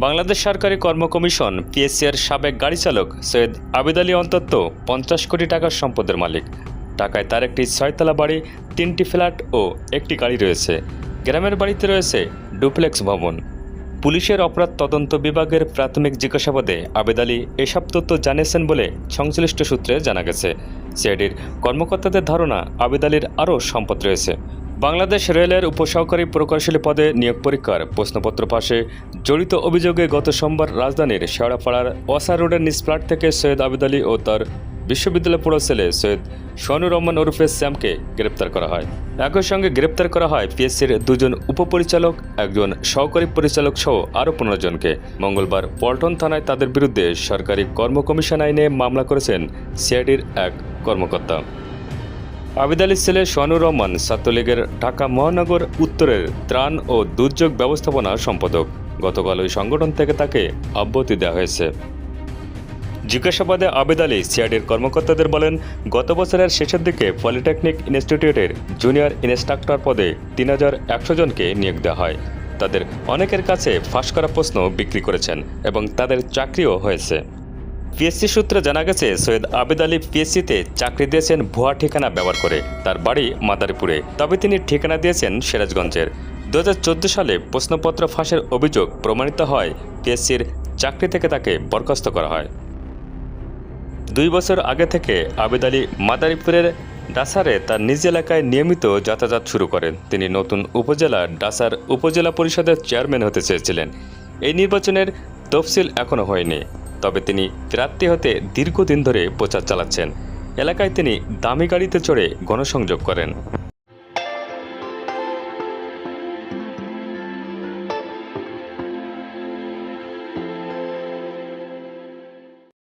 বাংলাদেশ সরকারি কর্ম কমিশন পিএসসি-এর সাবেক গাড়ি চালক সৈয়দ আবিদ আলী অন্তত 50 কোটি টাকার সম্পদের মালিক। ঢাকায় তার একটি 6তলা বাড়ি, 3টি ফ্ল্যাট ও একটি গাড়ি রয়েছে। গ্রামের বাড়িতে রয়েছে ডুপ্লেক্স ভবন। পুলিশের অপরাধ তদন্ত বিভাগের প্রাথমিক জিজ্ঞাসাবাদে আবিদ আলী এসব তথ্য জানিয়েছেন বলে সংশ্লিষ্ট সূত্রে জানা গেছে। সিআইডির কর্মকর্তাদের ধারণা, আবিদ আলীর আরও সম্পদ রয়েছে। বাংলাদেশ রেলের উপসহকারী প্রকৌশলী পদে নিয়োগ পরীক্ষার প্রশ্নপত্র ফাঁসে জড়িত অভিযোগে গত সোমবার রাজধানীর শেওড়াপাড়ার ওয়াসা রোডের নিজ ফ্ল্যাট থেকে সৈয়দ আবিদ আলী ও তার বিশ্ববিদ্যালয় পড়ুয়া ছেলে সৈয়দ সোহানুর রহমান ওরফে শ্যামকে গ্রেপ্তার করা হয়। একই সঙ্গে গ্রেপ্তার করা হয় পিএসসির 2 জন উপপরিচালক, 1 জন সহকারী পরিচালক সহ আরও 15 জনকে। মঙ্গলবার পল্টন থানায় তাদের বিরুদ্ধে সরকারি কর্ম কমিশন আইনে মামলা করেছেন সিআইডির এক কর্মকর্তা। আবিদ আলীর ছেলে সোহানুর রহমান ছাত্রলীগের ঢাকা মহানগর উত্তরের ত্রাণ ও দুর্যোগ ব্যবস্থাপনা সম্পাদক। গতকাল ওই সংগঠন থেকে তাকে অব্যাহতি দেওয়া হয়েছে। জিজ্ঞাসাবাদে আবিদ আলী সিআইডির কর্মকর্তাদের বলেন, গত বছরের শেষের দিকে পলিটেকনিক ইনস্টিটিউটের জুনিয়র ইনস্ট্রাক্টর পদে 3100 জনকে নিয়োগ দেওয়া হয়। তাদের অনেকের কাছে ফাঁস করা প্রশ্ন বিক্রি করেছেন এবং তাদের চাকরিও হয়েছে। পিএসসি সূত্রে জানা গেছে, সৈয়দ আবিদ আলী পিএসসিতে চাকরি দিয়েছেন ভুয়া ঠিকানা ব্যবহার করে। তার বাড়ি মাদারীপুরে, তবে তিনি ঠিকানা দিয়েছেন সিরাজগঞ্জের। 2014 সালে প্রশ্নপত্র ফাঁসের অভিযোগ প্রমাণিত হয়। পিএসসির চাকরি থেকে তাকে বরখাস্ত করা হয়। 2 বছর আগে থেকে আবিদ আলী মাদারীপুরের ডাসারে তার নিজ এলাকায় নিয়মিত যাতায়াত শুরু করেন। তিনি নতুন উপজেলা ডাসার উপজেলা পরিষদের চেয়ারম্যান হতে চেয়েছিলেন। এই নির্বাচনের তফসিল এখনও হয়নি, তবে তিনি প্রার্থী হতে দীর্ঘদিন ধরে প্রচার চালাচ্ছেন। এলাকায় তিনি দামি গাড়িতে চড়ে গণসংযোগ করেন।